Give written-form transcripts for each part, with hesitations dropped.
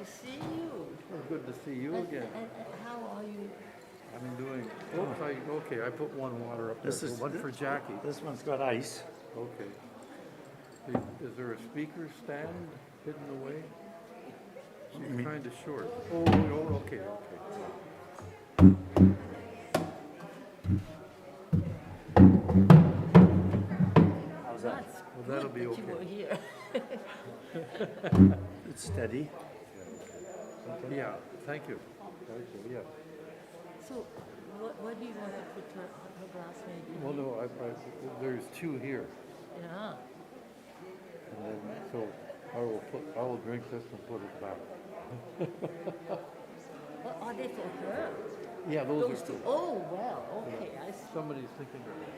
to see you. Well, good to see you again. And how are you? I'm doing, okay, I put one water up there, This is- one for Jackie. This one's got ice. Okay. Is there a speaker stand hidden away? She's kind of short. Oh, okay. How's that? That's Well, that'll good be that you okay. were here. It's steady. Yeah, thank you. Yeah. So, what do you want to put her glass maybe? Well, no, there's two here. Yeah. And then, so I will drink this and put it back. What are they for her? Yeah, those are two. two. Oh, well, okay. I see. Somebody's thinking of it.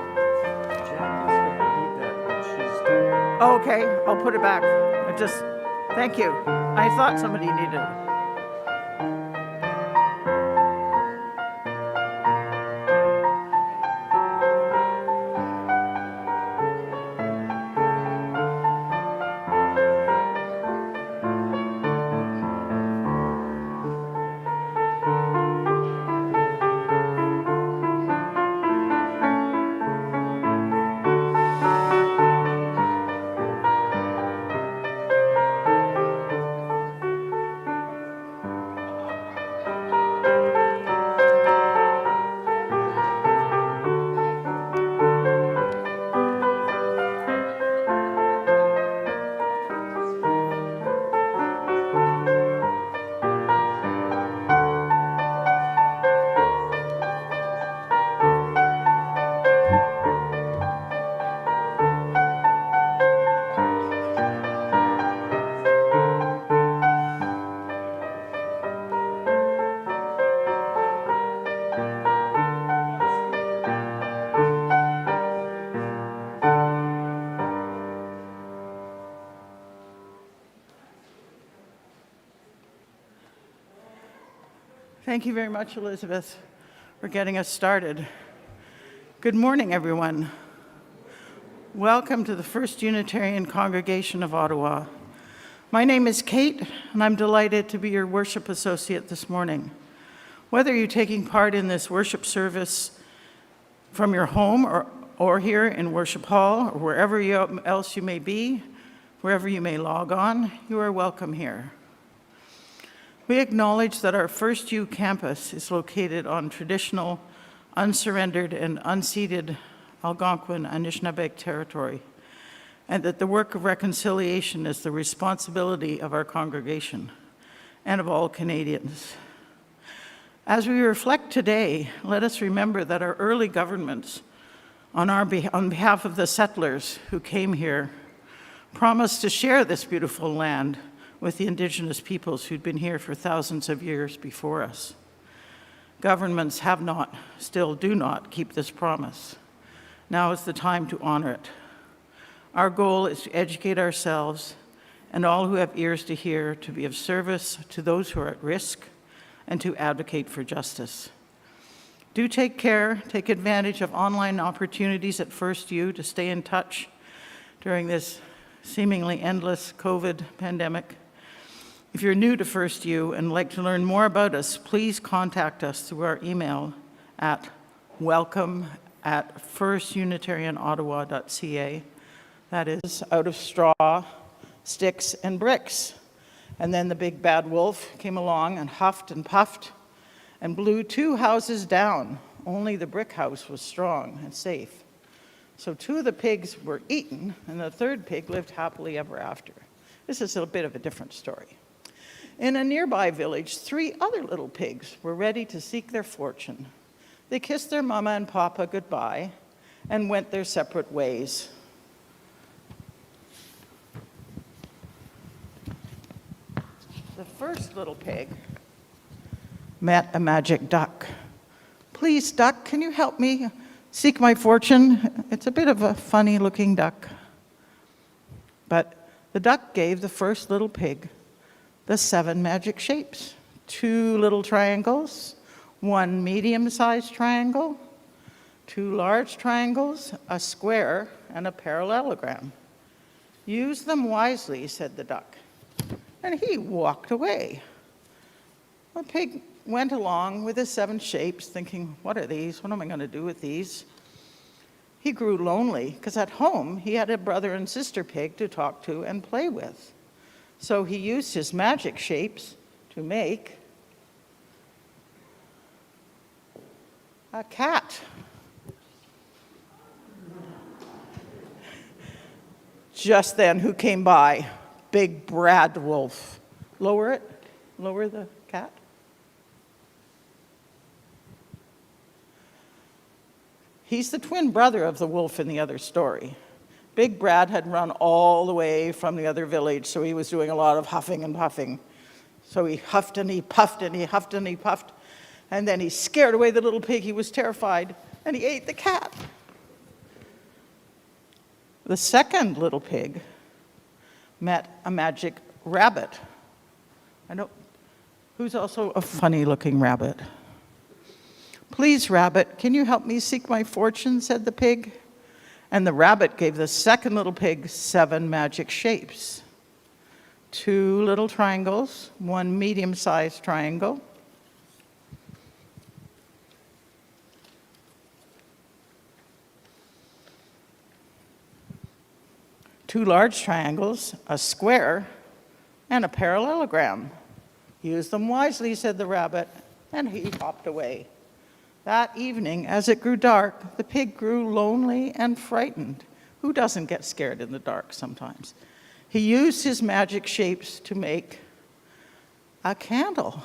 Jackie's gonna need that when she's done. Oh, okay, I'll put it back. Thank you. I thought somebody needed it. Thank you very much, Elizabeth, for getting us started. Good morning, everyone. Welcome to the First Unitarian Congregation of Ottawa. My name is Kate, and I'm delighted to be your worship associate this morning. Whether you're taking part in this worship service from your home or here in Worship Hall or wherever else you may be, wherever you may log on, you are welcome here. We acknowledge that our First U campus is located on traditional, unsurrendered, and unceded Algonquin Anishinaabe territory, and that the work of reconciliation is the responsibility of our congregation and of all Canadians. As we reflect today, let us remember that our early governments, on behalf of the settlers who came here, promised to share this beautiful land with the Indigenous peoples who'd been here for thousands of years before us. Governments have not, still do not, keep this promise. Now is the time to honor it. Our goal is to educate ourselves and all who have ears to hear, to be of service to those who are at risk, and to advocate for justice. Do take care, take advantage of online opportunities at First U to stay in touch during this seemingly endless COVID pandemic. If you're new to First U and would like to learn more about us, please contact us through our email at welcome@firstunitarianottawa.ca. That is out of straw, sticks, and bricks. And then the big bad wolf came along and huffed and puffed and blew 2 houses down. Only the brick house was strong and safe. So 2 of the pigs were eaten, and the 3rd pig lived happily ever after. This is a bit of a different story. In a nearby village, 3 other little pigs were ready to seek their fortune. They kissed their mama and papa goodbye and went their separate ways. The first little pig met a magic duck. "Please, duck, can you help me seek my fortune?" It's a bit of a funny looking duck. But the duck gave the first little pig the 7 magic shapes: 2 little triangles, 1 medium-sized triangle, 2 large triangles, a square, and a parallelogram. "Use them wisely," said the duck. And he walked away. The pig went along with his 7 shapes, thinking, what are these? What am I going to do with these? He grew lonely, because at home he had a brother and sister pig to talk to and play with. So he used his magic shapes to make a cat. Just then, who came by? Big Brad Wolf. Lower it. Lower the cat. He's the twin brother of the wolf in the other story. Big Brad had run all the way from the other village, so he was doing a lot of huffing and puffing. So he huffed and he puffed and he huffed and he puffed, and then he scared away the little pig. He was terrified, and he ate the cat. The second little pig met a magic rabbit. Who's also a funny-looking rabbit? "Please, rabbit, can you help me seek my fortune?" said the pig. And the rabbit gave the second little pig 7 magic shapes: 2 little triangles, 1 medium-sized triangle, 2 large triangles, a square, and a parallelogram. "Use them wisely," said the rabbit, and he hopped away. That evening, as it grew dark, the pig grew lonely and frightened. Who doesn't get scared in the dark sometimes? He used his magic shapes to make a candle.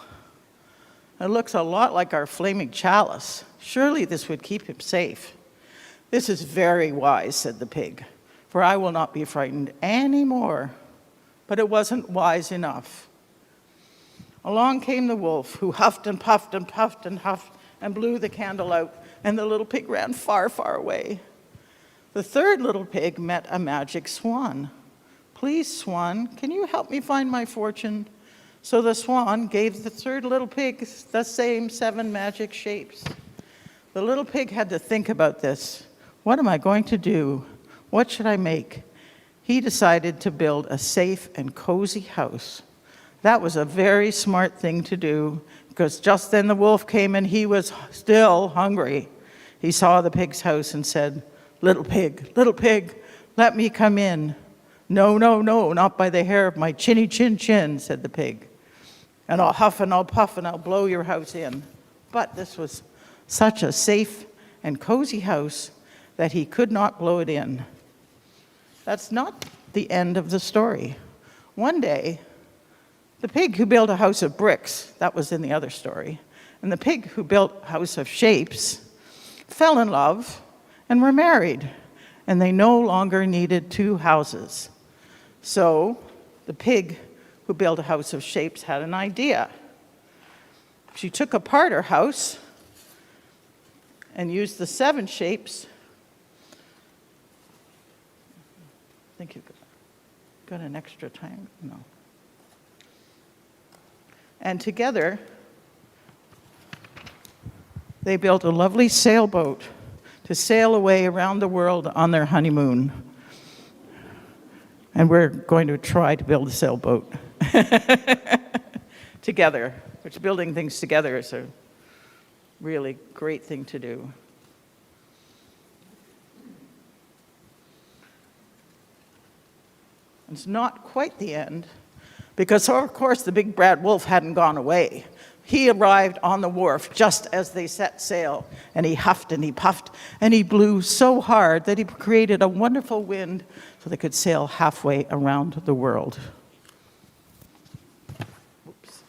It looks a lot like our flaming chalice. Surely this would keep him safe. "This is very wise," said the pig, "for I will not be frightened any more." But it wasn't wise enough. Along came the wolf, who huffed and puffed and puffed and huffed and blew the candle out, and the little pig ran far, far away. The third little pig met a magic swan. "Please, swan, can you help me find my fortune?" So the swan gave the third little pig the same 7 magic shapes. The little pig had to think about this. What am I going to do? What should I make? He decided to build a safe and cozy house. That was a very smart thing to do, because just then the wolf came and he was still hungry. He saw the pig's house and said, little pig, let me come in." "No, no, no, not by the hair of my chinny chin chin," said the pig. "And I'll huff and I'll puff and I'll blow your house in." But this was such a safe and cozy house that he could not blow it in. That's not the end of the story. One day, the pig who built a house of bricks, that was in the other story, and the pig who built a house of shapes fell in love and were married, and they no longer needed two houses. So the pig who built a house of shapes had an idea. She took apart her house and used the 7 shapes. I think you've got an extra time. No. And together, they built a lovely sailboat to sail away around the world on their honeymoon. And we're going to try to build a sailboat together, which building things together is a really great thing to do. It's not quite the end, because of course the big bad wolf hadn't gone away. He arrived on the wharf just as they set sail, and he huffed and he puffed, and he blew so hard that he created a wonderful wind so they could sail halfway around the world. Oops.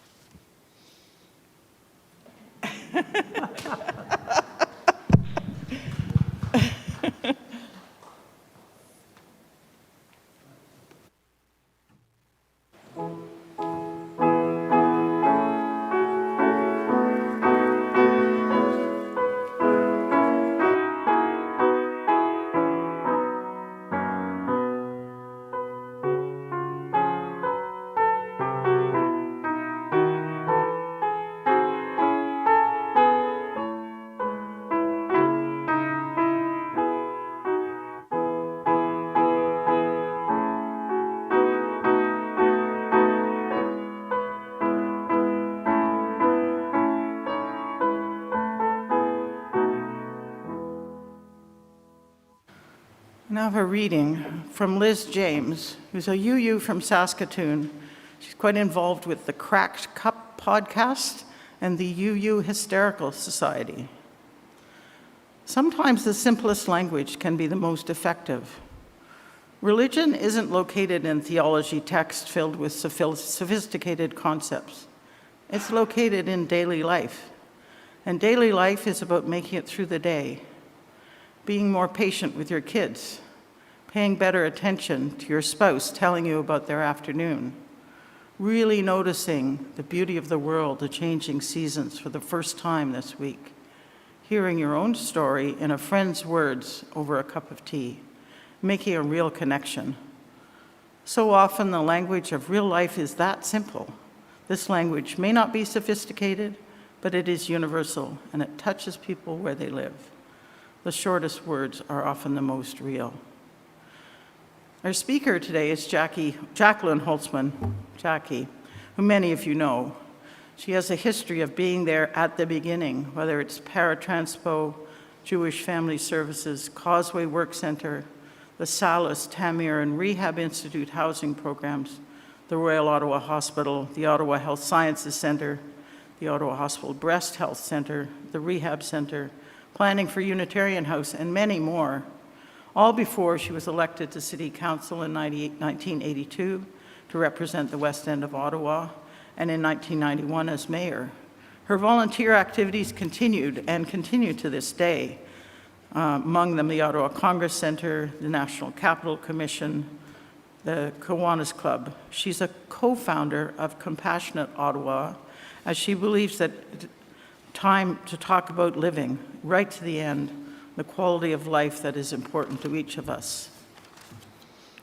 Now a reading from Liz James, who's a UU from Saskatoon. She's quite involved with the Cracked Cup podcast and the UU Hysterical Society. Sometimes the simplest language can be the most effective. Religion isn't located in theology text filled with sophisticated concepts. It's located in daily life. And daily life is about making it through the day, being more patient with your kids, paying better attention to your spouse telling you about their afternoon, really noticing the beauty of the world, the changing seasons for the first time this week, hearing your own story in a friend's words over a cup of tea, making a real connection. So often the language of real life is that simple. This language may not be sophisticated, but it is universal, and it touches people where they live. The shortest words are often the most real. Our speaker today is Jacqueline Holtzman, Jackie, who many of you know. She has a history of being there at the beginning, whether it's Paratranspo, Jewish Family Services, Causeway Work Center, the Salus, Tamir, and Rehab Institute housing programs, the Royal Ottawa Hospital, the Ottawa Health Sciences Center, the Ottawa Hospital Breast Health Center, the Rehab Center, Planning for Unitarian House, and many more, all before she was elected to City Council in 1982 to represent the West End of Ottawa, and in 1991 as mayor. Her volunteer activities continued and continue to this day, among them the Ottawa Congress Centre, the National Capital Commission, the Kiwanis Club. She's a co-founder of Compassionate Ottawa, as she believes that time to talk about living, right to the end, the quality of life that is important to each of us.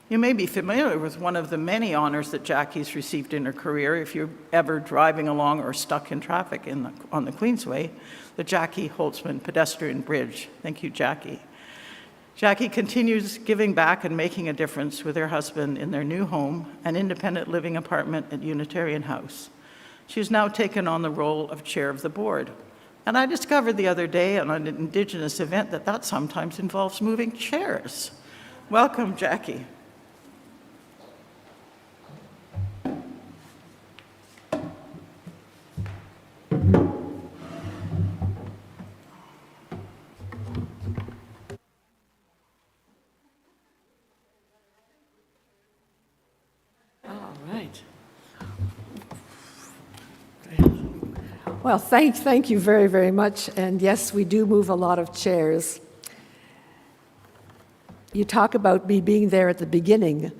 You may be familiar with one of the many honors that Jackie's received in her career if you're ever driving along or stuck in traffic on the Queensway, the Jackie Holtzman Pedestrian Bridge. Thank you, Jackie. Jackie continues giving back and making a difference with her husband in their new home, an independent living apartment at Unitarian House. She's now taken on the role of chair of the board. And I discovered the other day at an Indigenous event that sometimes involves moving chairs. Welcome, Jackie. All right. Well, thank you very, very much. And yes, we do move a lot of chairs. You talk about me being there at the beginning.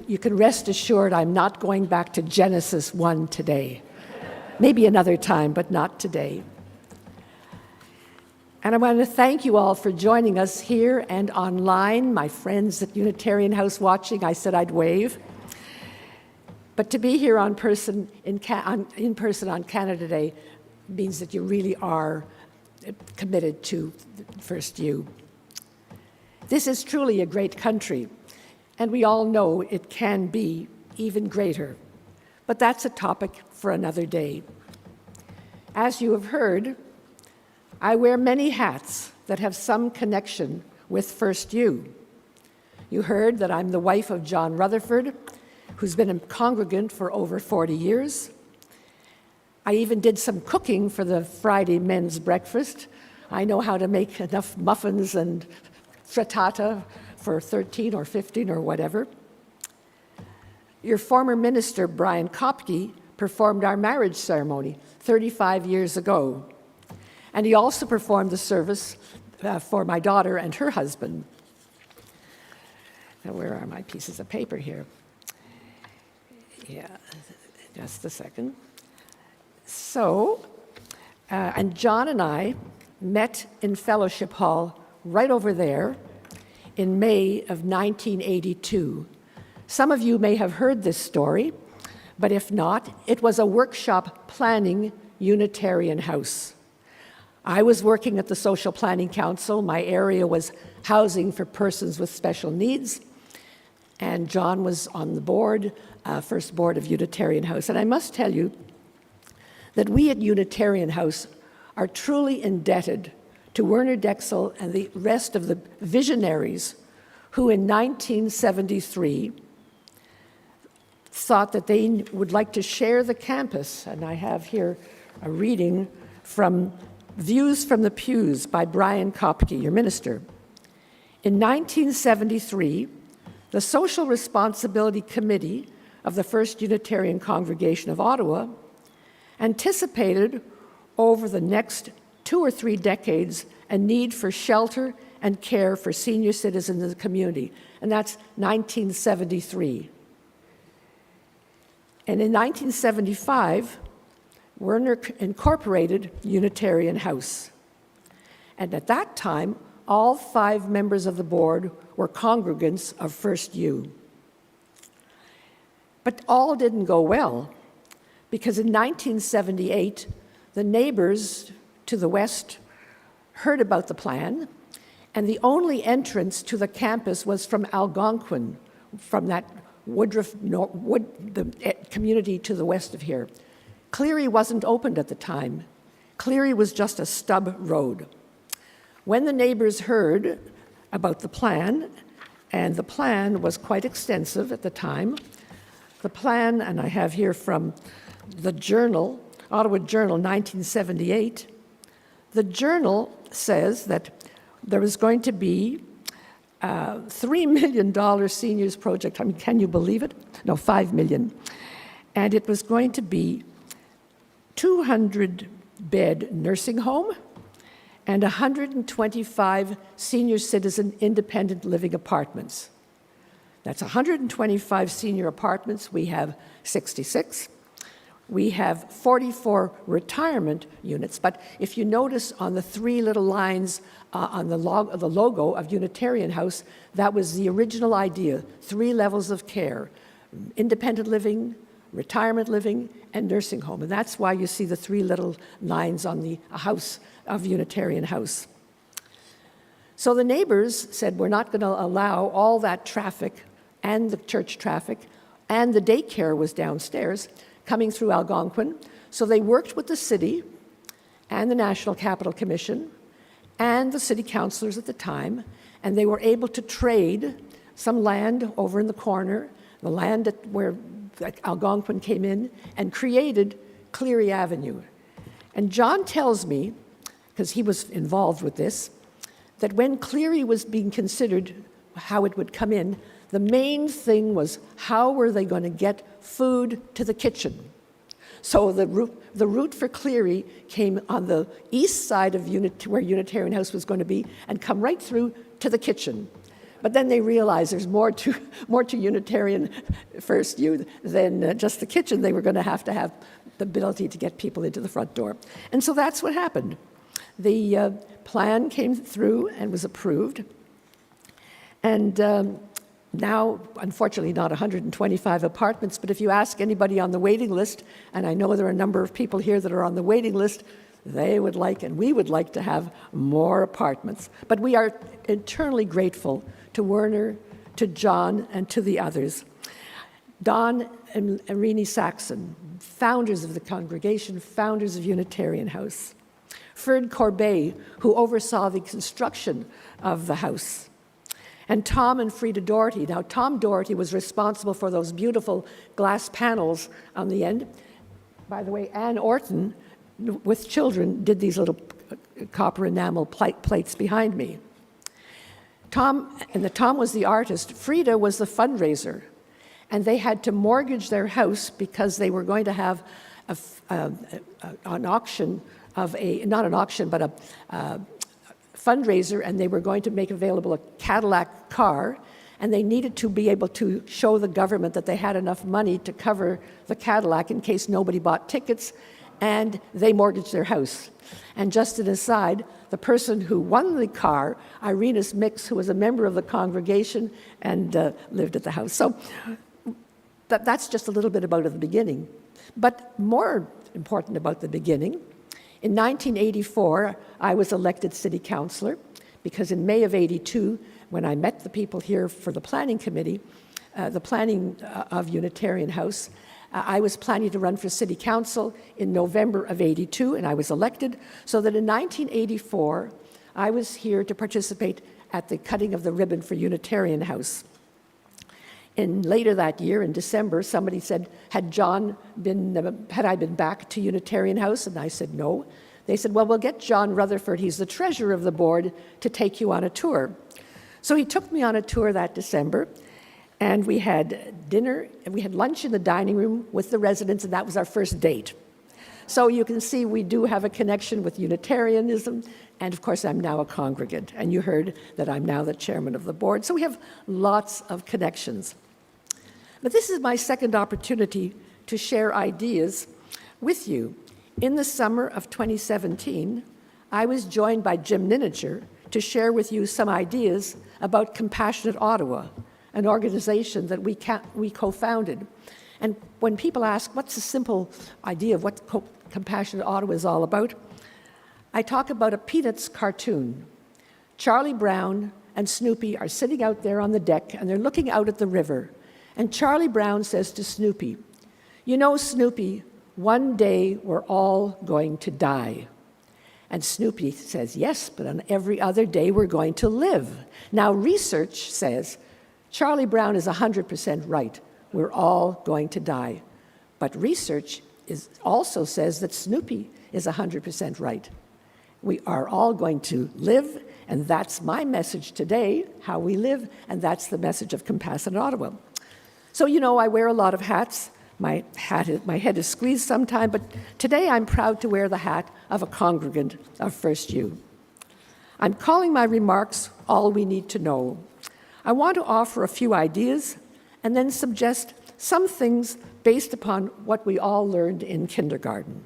You can rest assured I'm not going back to Genesis 1 today. Maybe another time, but not today. And I want to thank you all for joining us here and online. My friends at Unitarian House watching, I said I'd wave. But to be here in person on Canada Day means that you really are committed to First U. This is truly a great country, and we all know it can be even greater. But that's a topic for another day. As you have heard, I wear many hats that have some connection with First U. You heard that I'm the wife of John Rutherford, who's been a congregant for over 40 years. I even did some cooking for the Friday men's breakfast. I know how to make enough muffins and frittata for 13 or 15 or whatever. Your former minister, Brian Kopke, performed our marriage ceremony 35 years ago. And he also performed the service for my daughter and her husband. Now, where are my pieces of paper here? Yeah, just a second. So, and John and I met in Fellowship Hall right over there in May of 1982. Some of you may have heard this story, but if not, it was a workshop planning Unitarian House. I was working at the Social Planning Council. My area was housing for persons with special needs, and John was on the board, first board of Unitarian House. And I must tell you that we at Unitarian House are truly indebted to Werner Dexel and the rest of the visionaries who in 1973 thought that they would like to share the campus. And I have here a reading from Views from the Pews by Brian Kopke, your minister. In 1973, the Social Responsibility Committee of the First Unitarian Congregation of Ottawa anticipated over the next 2 or 3 decades a need for shelter and care for senior citizens in the community, and that's 1973. And in 1975, Werner incorporated Unitarian House. And at that time, all 5 members of the board were congregants of First U. But all didn't go well, because in 1978, the neighbors to the west heard about the plan, and the only entrance to the campus was from Algonquin, from that the community to the west of here. Cleary wasn't opened at the time. Cleary was just a stub road. When the neighbors heard about the plan, and the plan was quite extensive at the time, the plan, and I have here from the Journal, Ottawa Journal, 1978, the Journal says that there was going to be a $3 million seniors project. I mean, can you believe it? No, $5 million. And it was going to be 200-bed nursing home and 125 senior citizen independent living apartments. That's 125 senior apartments. We have 66. We have 44 retirement units, but if you notice on the 3 little lines on the logo of Unitarian House, that was the original idea, 3 levels of care: independent living, retirement living, and nursing home. And that's why you see the 3 little lines on the house of Unitarian House. So the neighbors said, we're not going to allow all that traffic and the church traffic, and the daycare was downstairs, coming through Algonquin. So they worked with the city and the National Capital Commission and the city councillors at the time, and they were able to trade some land over in the corner, the land where Algonquin came in, and created Cleary Avenue. And John tells me, because he was involved with this, that when Cleary was being considered how it would come in, the main thing was how were they going to get food to the kitchen. So the route for Cleary came on the east side of where Unitarian House was going to be and come right through to the kitchen. But then they realized there's more to Unitarian First U than just the kitchen. They were going to have the ability to get people into the front door. And so that's what happened. The plan came through and was approved. And now, unfortunately, not 125 apartments, but if you ask anybody on the waiting list, and I know there are a number of people here that are on the waiting list, they would like, and we would like to have more apartments. But we are eternally grateful to Werner, to John, and to the others. Don and Irene Saxon, founders of the congregation, founders of Unitarian House. Ferd Corbet, who oversaw the construction of the house. And Tom and Frida Doherty. Now, Tom Doherty was responsible for those beautiful glass panels on the end. By the way, Ann Orton, with children, did these little copper enamel plates behind me. Tom was the artist. Frida was the fundraiser. And they had to mortgage their house because they were going to have an auction of not an auction, but a fundraiser, and they were going to make available a Cadillac car, and they needed to be able to show the government that they had enough money to cover the Cadillac in case nobody bought tickets, and they mortgaged their house. And just an aside, the person who won the car, Irena's Mix, who was a member of the congregation and lived at the house. So that's just a little bit about the beginning. But more important about the beginning, in 1984, I was elected city councillor because in May of '82, when I met the people here for the planning committee, the planning of Unitarian House, I was planning to run for city council in November of '82, and I was elected, so that in 1984, I was here to participate at the cutting of the ribbon for Unitarian House. And later that year, in December, somebody said, had I been back to Unitarian House? And I said, no. They said, well, we'll get John Rutherford, he's the treasurer of the board, to take you on a tour. So he took me on a tour that December, and we had dinner, and we had lunch in the dining room with the residents, and that was our first date. So you can see we do have a connection with Unitarianism, and of course I'm now a congregant, and you heard that I'm now the chairman of the board, so we have lots of connections. But this is my second opportunity to share ideas with you. In the summer of 2017, I was joined by Jim Nininger to share with you some ideas about Compassionate Ottawa, an organization that we co-founded. And when people ask, what's the simple idea of what Compassionate Ottawa is all about, I talk about a Peanuts cartoon. Charlie Brown and Snoopy are sitting out there on the deck, and they're looking out at the river. And Charlie Brown says to Snoopy, you know, Snoopy, one day we're all going to die. And Snoopy says, yes, but on every other day we're going to live. Now, research says Charlie Brown is 100% right. We're all going to die. But research also says that Snoopy is 100% right. We are all going to live, and that's my message today, how we live, and that's the message of Compassionate Ottawa. So, you know, I wear a lot of hats. My head is squeezed sometime, but today I'm proud to wear the hat of a congregant of First U. I'm calling my remarks All We Need to Know. I want to offer a few ideas and then suggest some things based upon what we all learned in kindergarten.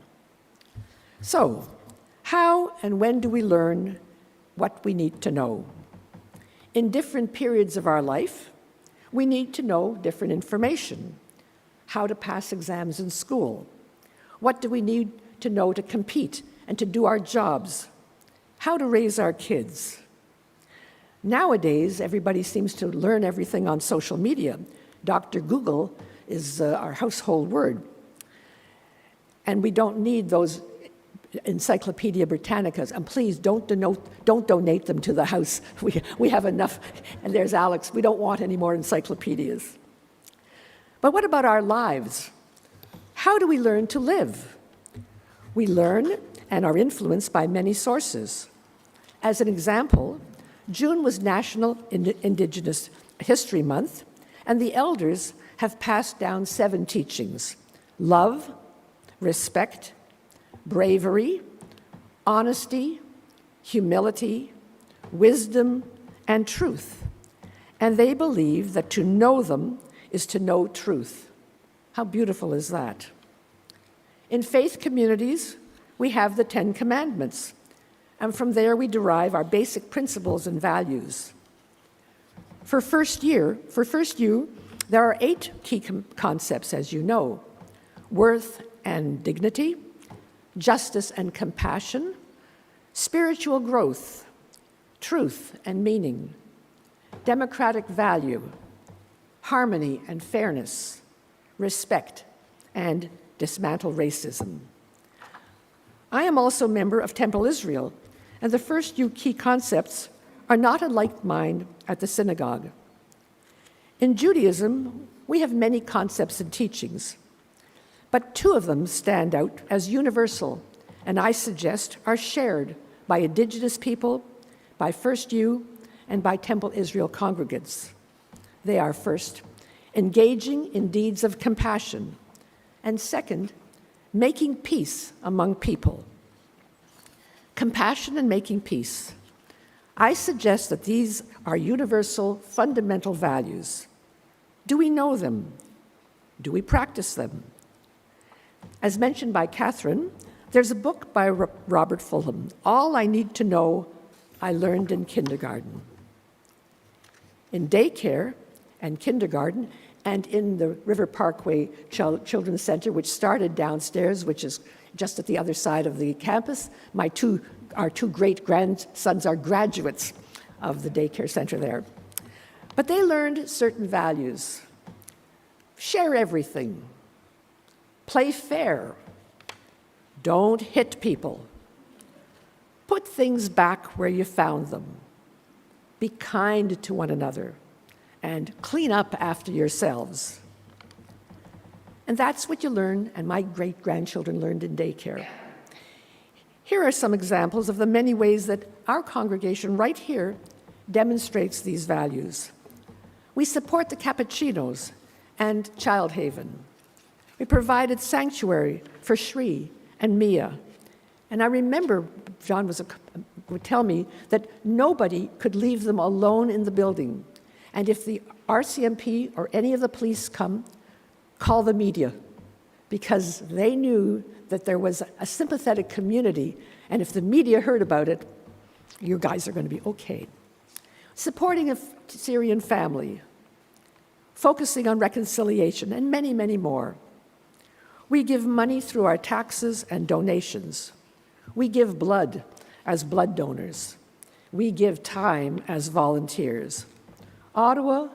So, how and when do we learn what we need to know? In different periods of our life, we need to know different information. How to pass exams in school. What do we need to know to compete and to do our jobs? How to raise our kids. Nowadays, everybody seems to learn everything on social media. Dr. Google is our household word. And we don't need those Encyclopedia Britannicas. And please don't donate them to the house. We have enough. And there's Alex. We don't want any more encyclopedias. But what about our lives? How do we learn to live? We learn and are influenced by many sources. As an example, June was National Indigenous History Month, and the elders have passed down 7 teachings: love, respect, bravery, honesty, humility, wisdom, and truth. And they believe that to know them is to know truth. How beautiful is that? In faith communities, we have the 10 Commandments, and from there we derive our basic principles and values. For First U, there are 8 key concepts, as you know: worth and dignity, justice and compassion, spiritual growth, truth and meaning, democratic value, harmony and fairness, respect, and dismantle racism. I am also a member of Temple Israel, and the first few key concepts are not a like mind at the synagogue. In Judaism, we have many concepts and teachings, but 2 of them stand out as universal, and I suggest are shared by Indigenous people, by First U, and by Temple Israel congregants. They are, first, engaging in deeds of compassion, and second, making peace among people. Compassion and making peace. I suggest that these are universal, fundamental values. Do we know them? Do we practice them? As mentioned by Catherine, there's a book by Robert Fulham, All I Need to Know, I Learned in Kindergarten. In daycare and kindergarten, and in the River Parkway Children's Center, which started downstairs, which is just at the other side of the campus, our two great-grandsons are graduates of the daycare center there. But they learned certain values. Share everything. Play fair. Don't hit people. Put things back where you found them. Be kind to one another. And clean up after yourselves. And that's what you learn, and my great-grandchildren learned in daycare. Here are some examples of the many ways that our congregation right here demonstrates these values. We support the Capuchinos and Child Haven. We provided sanctuary for Shri and Mia. And I remember John would tell me that nobody could leave them alone in the building. And if the RCMP or any of the police come, call the media, because they knew that there was a sympathetic community, and if the media heard about it, you guys are going to be okay. Supporting a Syrian family, focusing on reconciliation, and many, many more. We give money through our taxes and donations. We give blood as blood donors. We give time as volunteers. Ottawa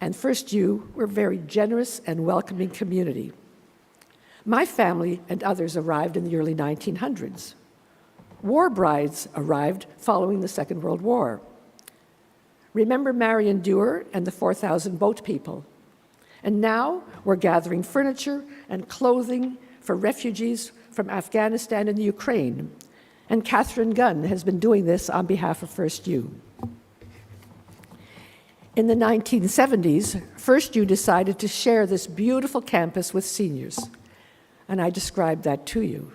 and First U were a very generous and welcoming community. My family and others arrived in the early 1900s. War brides arrived following the Second World War. Remember Marion Dewar and the 4,000 boat people. And now we're gathering furniture and clothing for refugees from Afghanistan and the Ukraine. And Catherine Gunn has been doing this on behalf of First U. In the 1970s, First U decided to share this beautiful campus with seniors. And I described that to you,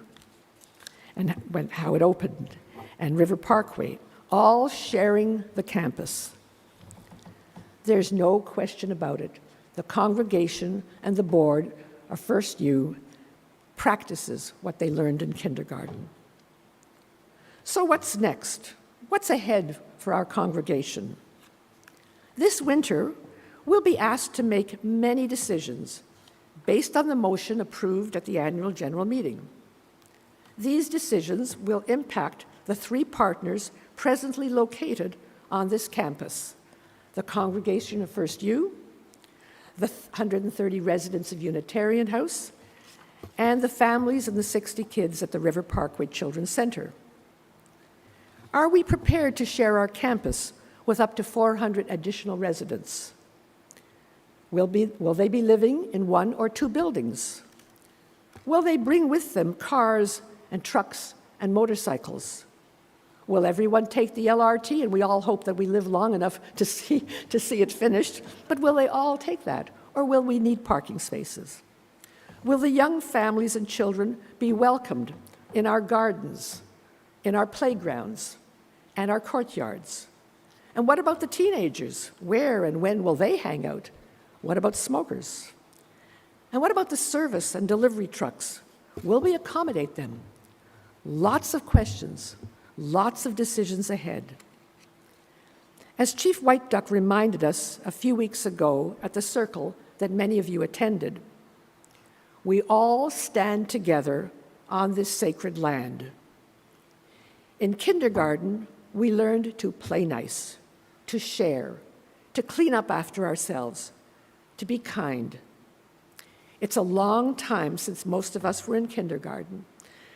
and how it opened, and River Parkway, all sharing the campus. There's no question about it. The congregation and the board of First U practices what they learned in kindergarten. So what's next? What's ahead for our congregation? This winter, we'll be asked to make many decisions based on the motion approved at the annual general meeting. These decisions will impact the 3 partners presently located on this campus: the congregation of First U, the 130 residents of Unitarian House, and the families and the 60 kids at the River Parkway Children's Center? Are we prepared to share our campus with up to 400 additional residents? Will they be living in 1 or 2 buildings? Will they bring with them cars and trucks and motorcycles? Will everyone take the LRT? And we all hope that we live long enough to see it finished. But will they all take that? Or will we need parking spaces? Will the young families and children be welcomed in our gardens, in our playgrounds, and our courtyards? And what about the teenagers? Where and when will they hang out? What about smokers? And what about the service and delivery trucks? Will we accommodate them? Lots of questions, lots of decisions ahead. As Chief White Duck reminded us a few weeks ago at the circle that many of you attended, we all stand together on this sacred land. In kindergarten, we learned to play nice, to share, to clean up after ourselves, to be kind. It's a long time since most of us were in kindergarten.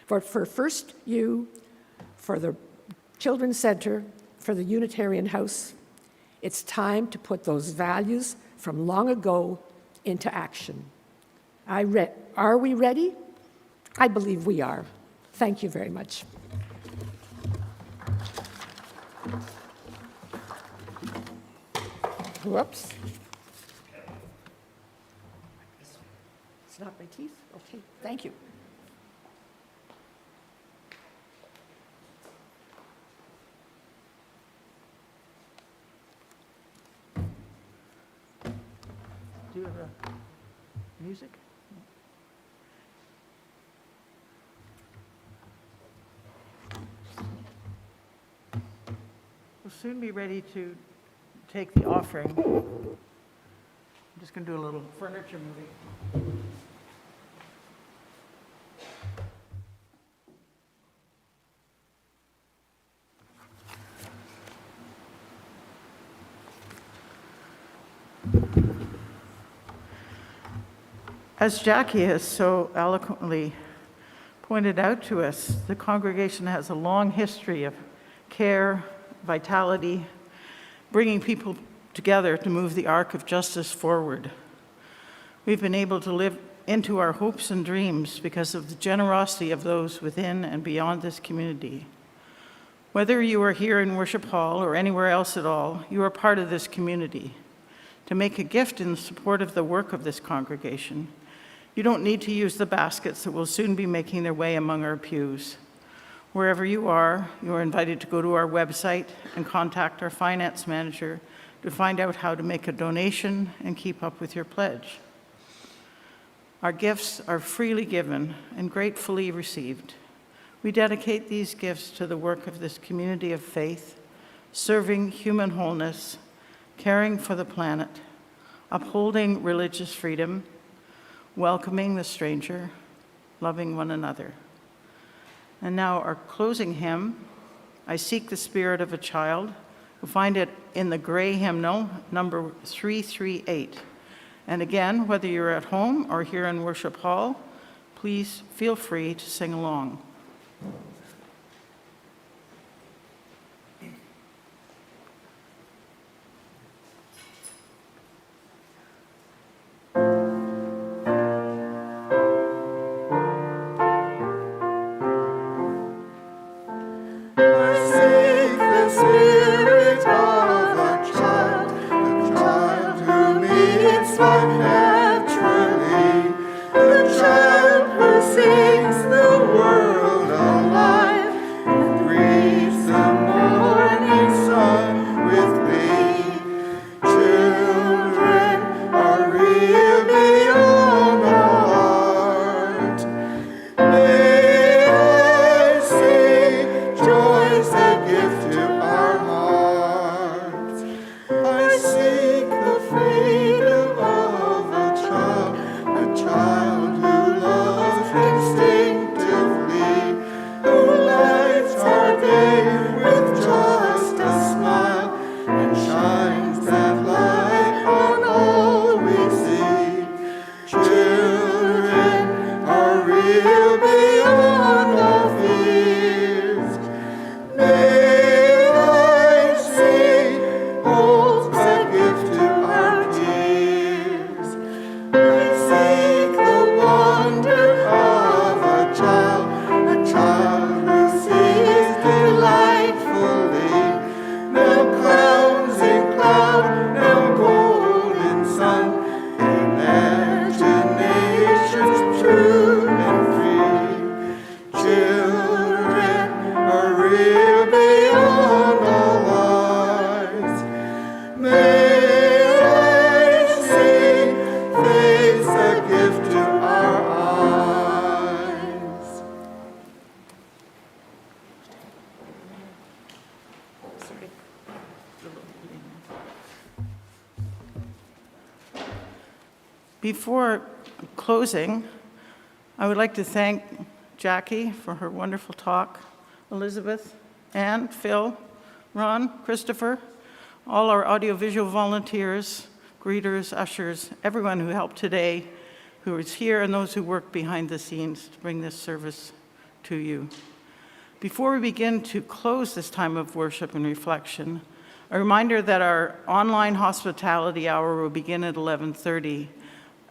For First U, for the Children's Center, for the Unitarian House, it's time to put those values from long ago into action. Are we ready? I believe we are. Thank you very much. Whoops. It's not my teeth? Okay, thank you. Do you have a music? We'll soon be ready to take the offering. I'm just going to do a little furniture moving. As Jackie has so eloquently pointed out to us, the congregation has a long history of care, vitality, bringing people together to move the arc of justice forward. We've been able to live into our hopes and dreams because of the generosity of those within and beyond this community. Whether you are here in Worship Hall or anywhere else at all, you are part of this community. To make a gift in support of the work of this congregation, you don't need to use the baskets that will soon be making their way among our pews. Wherever you are invited to go to our website and contact our finance manager to find out how to make a donation and keep up with your pledge. Our gifts are freely given and gratefully received. We dedicate these gifts to the work of this community of faith, serving human wholeness, caring for the planet, upholding religious freedom, welcoming the stranger, loving one another. And now our closing hymn, I Seek the Spirit of a Child. You'll find it in the gray hymnal, number 338. And again, whether you're at home or here in Worship Hall, please feel free to sing along. I seek the freedom of a Before closing, I would like to thank Jackie for her wonderful talk, Elizabeth, Anne, Phil, Ron, Christopher, all our audiovisual volunteers, greeters, ushers, everyone who helped today, who is here, and those who work behind the scenes to bring this service to you. Before we begin to close this time of worship and reflection, a reminder that our online hospitality hour will begin at 11:30.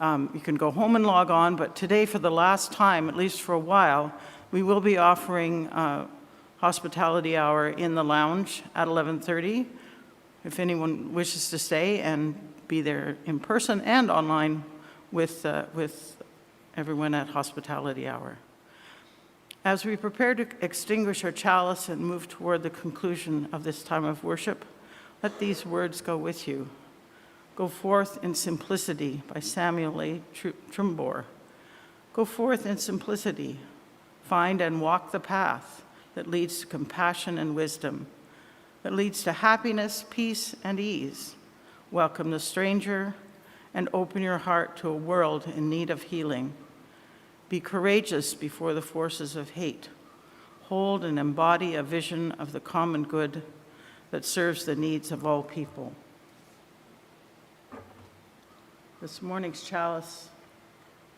You can go home and log on, but today, for the last time, at least for a while, we will be offering hospitality hour in the lounge at 11:30. If anyone wishes to stay and be there in person and online with everyone at hospitality hour. As we prepare to extinguish our chalice and move toward the conclusion of this time of worship, let these words go with you. Go forth in simplicity by Samuel A. Trumbore. Go forth in simplicity. Find and walk the path that leads to compassion and wisdom, that leads to happiness, peace, and ease. Welcome the stranger and open your heart to a world in need of healing. Be courageous before the forces of hate. Hold and embody a vision of the common good that serves the needs of all people. This morning's chalice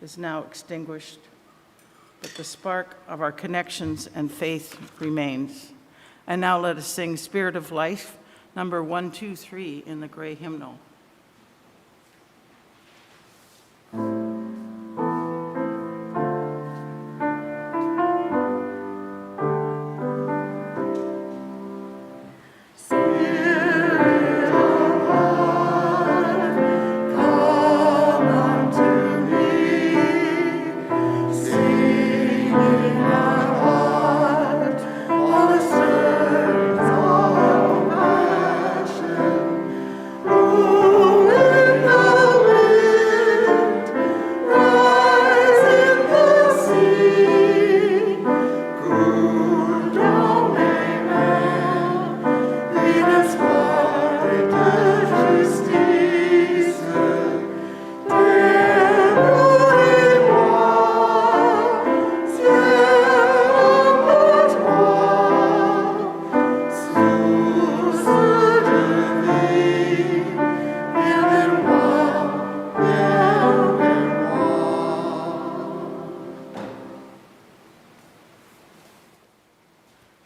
is now extinguished, but the spark of our connections and faith remains. And now let us sing Spirit of Life, number 123 in the gray hymnal.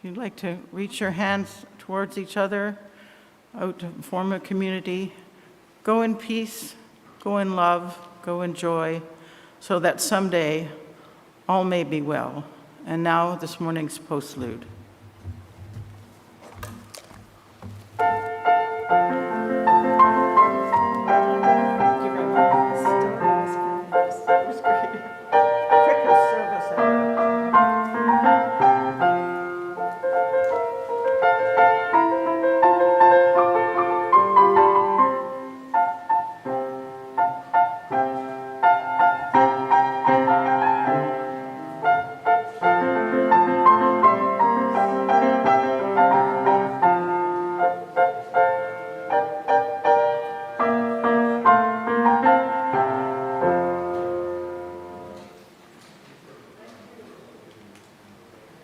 You'd like to reach your hands towards each other, out to form a community. Go in peace, go in love, go in joy, so that someday all may be well. And now this morning's postlude.